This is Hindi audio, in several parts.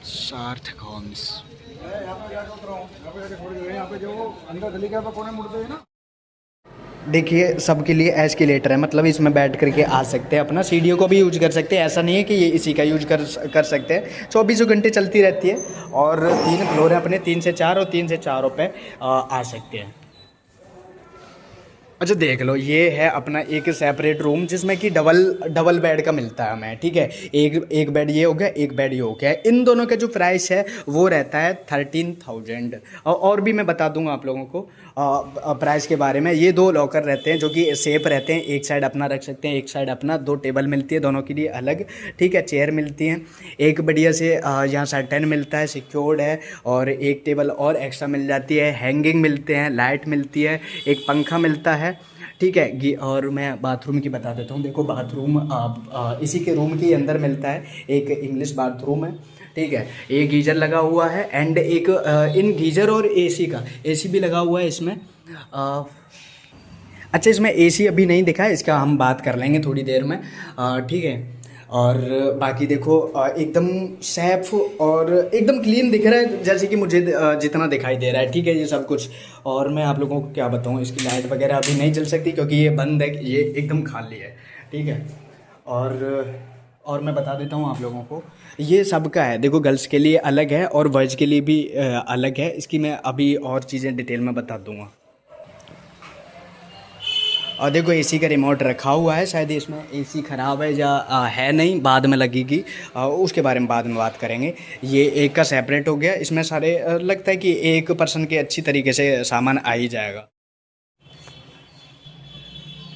सार्थक होम्स। देखिए सबके लिए एस्केलेटर है, मतलब इसमें बैठ करके आ सकते हैं, अपना सीढ़ियों को भी यूज कर सकते हैं। ऐसा नहीं है कि ये इसी का यूज कर सकते हैं। 24 घंटे चलती रहती है और 3 फ्लोर है अपने, 3 से 4 और 3 से 4 पे आ सकते हैं। अच्छा देख लो, ये है अपना एक सेपरेट रूम जिसमें कि डबल डबल बेड का मिलता है हमें, ठीक है। एक बेड ये हो गया, एक बेड ये हो गया। इन दोनों का जो प्राइस है वो रहता है 13,000। और भी मैं बता दूंगा आप लोगों को प्राइस के बारे में। ये 2 लॉकर रहते हैं जो कि सेफ रहते हैं, एक साइड अपना रख सकते हैं, एक साइड अपना। 2 टेबल मिलती है दोनों के लिए अलग, ठीक है। चेयर मिलती हैं, एक बढ़िया से यहाँ सर्टेन मिलता है, सिक्योर्ड है। और एक टेबल और एक्स्ट्रा मिल जाती है, हैंगिंग मिलते हैं, लाइट मिलती है, एक पंखा मिलता है, ठीक है। और मैं बाथरूम की बता देता हूँ। देखो बाथरूम इसी के रूम के अंदर मिलता है, एक इंग्लिश बाथरूम है, ठीक है। एक गीजर लगा हुआ है एंड एक इन गीजर और एसी का एसी भी लगा हुआ है इसमें। अच्छा इसमें एसी अभी नहीं दिखा है, इसका हम बात कर लेंगे थोड़ी देर में, ठीक है। और बाकी देखो एकदम सेफ और एकदम क्लीन दिख रहा है, जैसे कि मुझे जितना दिखाई दे रहा है, ठीक है ये सब कुछ। और मैं आप लोगों को क्या बताऊँ, इसकी लाइट वगैरह अभी नहीं जल सकती क्योंकि ये बंद है, ये एकदम खाली है, ठीक है। और मैं बता देता हूँ आप लोगों को, ये सबका है। देखो गर्ल्स के लिए अलग है और बॉयज़ के लिए भी अलग है। इसकी मैं अभी और चीज़ें डिटेल में बता दूँगा। और देखो एसी का रिमोट रखा हुआ है, शायद इसमें एसी ख़राब है या है नहीं, बाद में लगेगी, उसके बारे में बाद में बात करेंगे। ये एक का सेपरेट हो गया, इसमें सारे लगता है कि एक पर्सन के अच्छी तरीके से सामान आ ही जाएगा।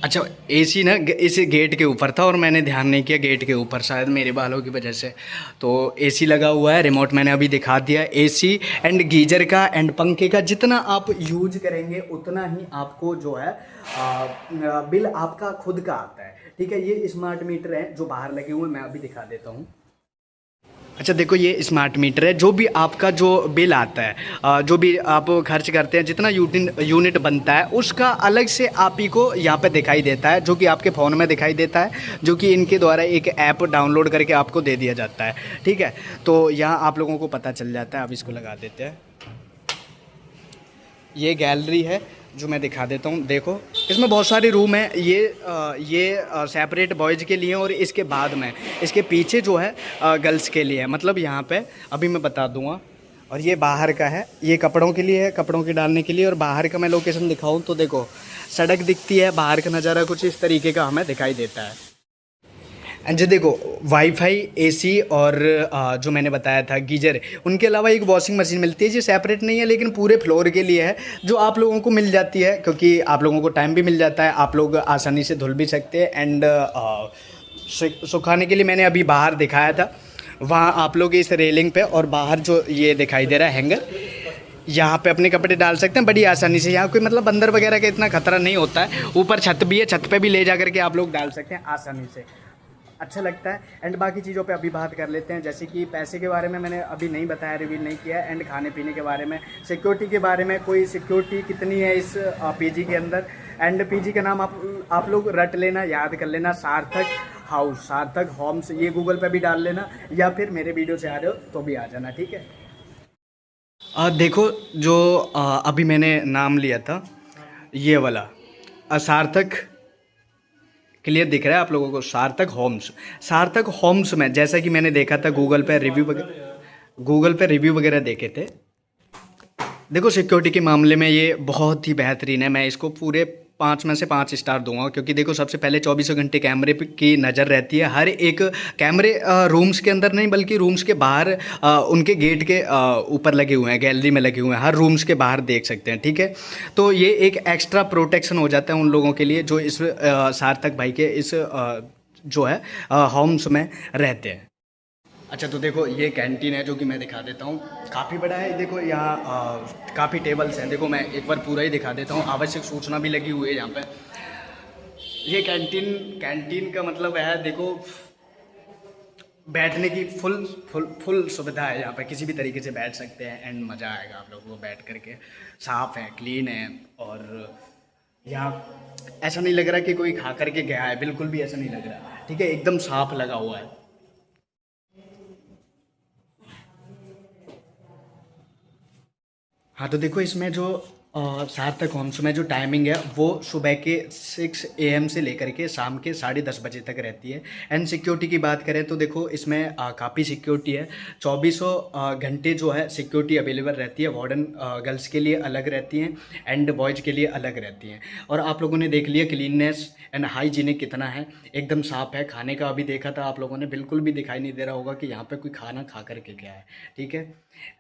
अच्छा एसी ना इस गेट के ऊपर था और मैंने ध्यान नहीं किया, गेट के ऊपर शायद मेरे बालों की वजह से। तो एसी लगा हुआ है, रिमोट मैंने अभी दिखा दिया। एसी एंड गीजर का एंड पंखे का जितना आप यूज करेंगे उतना ही आपको जो है बिल आपका खुद का आता है, ठीक है। ये स्मार्ट मीटर है जो बाहर लगे हुए हैं, मैं अभी दिखा देता हूँ। अच्छा देखो ये स्मार्ट मीटर है, जो भी आपका जो बिल आता है, जो भी आप खर्च करते हैं, जितना यूनिट बनता है उसका अलग से आप ही को यहाँ पे दिखाई देता है, जो कि आपके फ़ोन में दिखाई देता है, जो कि इनके द्वारा एक ऐप डाउनलोड करके आपको दे दिया जाता है, ठीक है। तो यहाँ आप लोगों को पता चल जाता है। अब इसको लगा देते हैं। ये गैलरी है जो मैं दिखा देता हूँ। देखो इसमें बहुत सारे रूम हैं। ये सेपरेट बॉयज़ के लिए और इसके बाद में इसके पीछे जो है गर्ल्स के लिए है, मतलब यहाँ पे अभी मैं बता दूँगा। और ये बाहर का है, ये कपड़ों के लिए है, कपड़ों के डालने के लिए। और बाहर का मैं लोकेशन दिखाऊँ तो देखो सड़क दिखती है, बाहर का नज़ारा कुछ इस तरीके का हमें दिखाई देता है। एंड जो देखो वाईफाई, एसी और जो मैंने बताया था गीजर, उनके अलावा एक वॉशिंग मशीन मिलती है जो सेपरेट नहीं है लेकिन पूरे फ्लोर के लिए है, जो आप लोगों को मिल जाती है क्योंकि आप लोगों को टाइम भी मिल जाता है, आप लोग आसानी से धुल भी सकते हैं। एंड सुखाने के लिए मैंने अभी बाहर दिखाया था, वहाँ आप लोग इस रेलिंग पे और बाहर जो ये दिखाई दे रहा है हैंगर, यहाँ पे अपने कपड़े डाल सकते हैं बड़ी आसानी से। यहाँ कोई मतलब बंदर वगैरह का इतना खतरा नहीं होता है। ऊपर छत भी है, छत पे भी ले जा करके आप लोग डाल सकते हैं आसानी से, अच्छा लगता है। एंड बाकी चीज़ों पे अभी बात कर लेते हैं, जैसे कि पैसे के बारे में मैंने अभी नहीं बताया, रिवील नहीं किया। एंड खाने पीने के बारे में, सिक्योरिटी के बारे में, कोई सिक्योरिटी कितनी है इस पीजी के अंदर। एंड पीजी का नाम आप लोग रट लेना, याद कर लेना, सार्थक हाउस, सार्थक होम्स। ये गूगल पे भी डाल लेना या फिर मेरे वीडियो से आ रहे हो तो भी आ जाना, ठीक है। देखो जो अभी मैंने नाम लिया था ये वाला सार्थक, क्लियर दिख रहा है आप लोगों को, सार्थक होम्स। सार्थक होम्स में जैसा कि मैंने देखा था गूगल पे रिव्यू वगैरह देखे थे। देखो सिक्योरिटी के मामले में ये बहुत ही बेहतरीन है, मैं इसको पूरे 5 में से 5 स्टार दूंगा। क्योंकि देखो सबसे पहले 24 घंटे कैमरे की नज़र रहती है, हर एक कैमरे रूम्स के अंदर नहीं बल्कि रूम्स के बाहर उनके गेट के ऊपर लगे हुए हैं, गैलरी में लगे हुए हैं, हर रूम्स के बाहर देख सकते हैं, ठीक है। तो ये एक एक्स्ट्रा प्रोटेक्शन हो जाता है उन लोगों के लिए जो इस सार्थक भाई के इस जो है होम्स में रहते हैं। अच्छा तो देखो ये कैंटीन है जो कि मैं दिखा देता हूँ, काफ़ी बड़ा है। देखो यहाँ काफ़ी टेबल्स हैं, देखो मैं एक बार पूरा ही दिखा देता हूँ। आवश्यक सूचना भी लगी हुई है यहाँ पे। ये कैंटीन का मतलब है, देखो बैठने की फुल सुविधा है यहाँ पे, किसी भी तरीके से बैठ सकते हैं एंड मज़ा आएगा आप लोगों को बैठ करके। साफ़ है, क्लीन है और यहाँ ऐसा नहीं लग रहा कि कोई खा करके गया है, बिल्कुल भी ऐसा नहीं लग रहा, ठीक है। एकदम साफ लगा हुआ है। हाँ तो देखो इसमें जो सार्थक होम्स में जो टाइमिंग है वो सुबह के 6 AM से लेकर के शाम के 10:30 बजे तक रहती है। एंड सिक्योरिटी की बात करें तो देखो इसमें काफ़ी सिक्योरिटी है, 2400 घंटे जो है सिक्योरिटी अवेलेबल रहती है। वार्डन गर्ल्स के लिए अलग रहती हैं एंड बॉयज़ के लिए अलग रहती हैं। और आप लोगों ने देख लिया क्लीननेस एंड हाइजीनिक कितना है, एकदम साफ़ है। खाने का अभी देखा था आप लोगों ने, बिल्कुल भी दिखाई नहीं दे रहा होगा कि यहाँ पे कोई खाना खा करके गया है, ठीक है।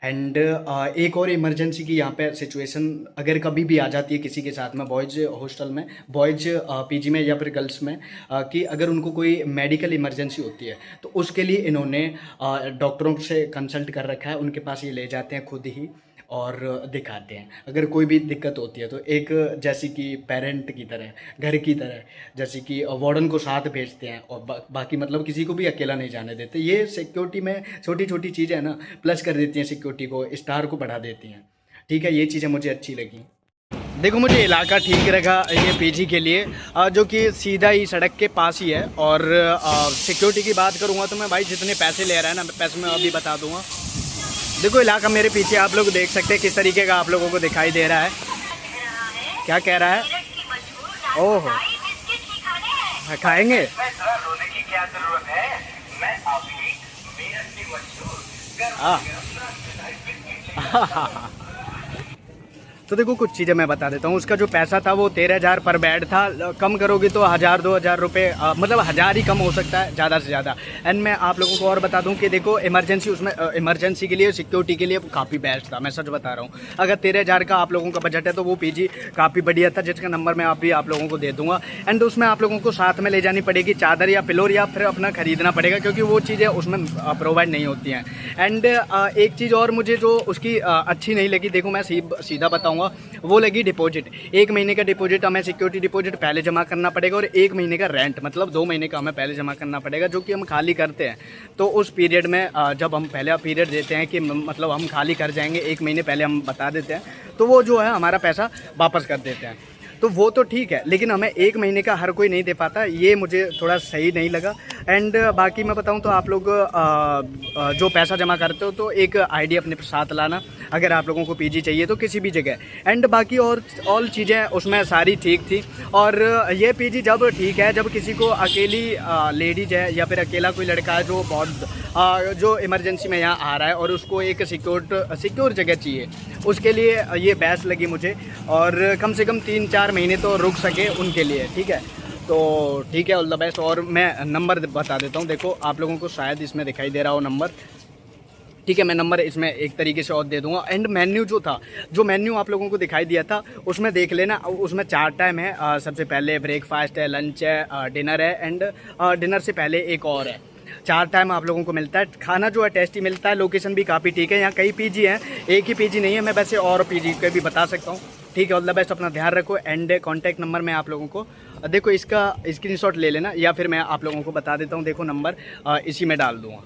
एंड एक और इमरजेंसी की यहाँ पे सिचुएशन अगर कभी भी आ जाती है किसी के साथ में, बॉयज़ हॉस्टल में, बॉयज़ पीजी में या फिर गर्ल्स में, कि अगर उनको कोई मेडिकल इमरजेंसी होती है तो उसके लिए इन्होंने डॉक्टरों से कंसल्ट कर रखा है। उनके पास ये ले जाते हैं खुद ही और दिखाते हैं अगर कोई भी दिक्कत होती है तो। एक जैसे कि पेरेंट की तरह, घर की तरह, जैसे कि वार्डन को साथ भेजते हैं और बाकी मतलब किसी को भी अकेला नहीं जाने देते। ये सिक्योरिटी में छोटी छोटी चीज़ें हैं ना, प्लस कर देती हैं सिक्योरिटी को, स्टार को बढ़ा देती हैं, ठीक है। ये चीज़ें मुझे अच्छी लगी। देखो मुझे इलाका ठीक लगा ये पीजी के लिए, जो कि सीधा ही सड़क के पास ही है। और सिक्योरिटी की बात करूँगा तो मैं भाई जितने पैसे ले रहा है ना, पैसे मैं अभी बता दूँगा। देखो इलाका मेरे पीछे आप लोग देख सकते हैं किस तरीके का आप लोगों को दिखाई दे रहा है। क्या कह रहा है? ओह खाएंगे? रोने की क्या जरूरत है, मैं अभी मेरठ की मशहूर। तो देखो कुछ चीज़ें मैं बता देता हूँ। उसका जो पैसा था वो 13,000 पर बेड था। कम करोगे तो 1,000-2,000 रुपये, मतलब 1,000 ही कम हो सकता है ज़्यादा से ज़्यादा। एंड मैं आप लोगों को और बता दूँ कि देखो इमरजेंसी, उसमें इमरजेंसी के लिए सिक्योरिटी के लिए काफ़ी बेस्ट था, मैं सच बता रहा हूँ। अगर 13,000 का आप लोगों का बजट है तो वो पीजी काफ़ी बढ़िया था, जिसका नंबर मैं आप लोगों को दे दूँगा। एंड उसमें आप लोगों को साथ में ले जानी पड़ेगी चादर या पिलोर, या फिर अपना ख़रीदना पड़ेगा, क्योंकि वो चीज़ें उसमें प्रोवाइड नहीं होती हैं। एंड एक चीज़ और मुझे जो उसकी अच्छी नहीं लगी, देखो मैं सीधा बताऊँगा, वो लगी डिपॉजिट। 1 महीने का डिपॉजिट हमें सिक्योरिटी डिपॉजिट पहले जमा करना पड़ेगा, और 1 महीने का रेंट मतलब 2 महीने का हमें पहले जमा करना पड़ेगा, जो कि हम खाली करते हैं। तो उस पीरियड में जब हम पहले पीरियड देते हैं कि मतलब हम खाली कर जाएंगे, 1 महीने पहले हम बता देते हैं, तो वो जो है हमारा पैसा वापस कर देते हैं। तो वो तो ठीक है, लेकिन हमें 1 महीने का हर कोई नहीं दे पाता, ये मुझे थोड़ा सही नहीं लगा। एंड बाकी मैं बताऊं तो आप लोग जो पैसा जमा करते हो तो एक आईडी अपने साथ लाना, अगर आप लोगों को पीजी चाहिए तो किसी भी जगह। एंड बाकी और चीज़ें उसमें सारी ठीक थी। और ये पीजी जब ठीक है जब किसी को अकेली लेडीज है या फिर अकेला कोई लड़का है जो बहुत जो इमरजेंसी में यहाँ आ रहा है और उसको एक सिक्योर जगह चाहिए, उसके लिए ये बेस्ट लगी मुझे। और कम से कम 3-4 महीने तो रुक सके उनके लिए, ठीक है। तो ठीक है, ऑल द बेस्ट। और मैं नंबर बता देता हूँ, देखो आप लोगों को शायद इसमें दिखाई दे रहा हो नंबर, ठीक है। मैं नंबर इसमें एक तरीके से और दे दूंगा। एंड मेन्यू जो था, जो मेन्यू आप लोगों को दिखाई दिया था, उसमें देख लेना, उसमें 4 टाइम है। सबसे पहले ब्रेकफास्ट है, लंच है, डिनर है, एंड डिनर से पहले एक और है। 4 टाइम आप लोगों को मिलता है। खाना जो है टेस्टी मिलता है। लोकेशन भी काफ़ी ठीक है। यहाँ कई पीजी हैं, एक ही पीजी नहीं है। मैं वैसे और पीजी के भी बता सकता हूँ, ठीक है। ऑल द बेस्ट, अपना ध्यान रखो। एंड कॉन्टैक्ट नंबर मैं आप लोगों को देखो इसका स्क्रीनशॉट ले लेना, या फिर मैं आप लोगों को बता देता हूँ, देखो नंबर इसी में डाल दूँगा।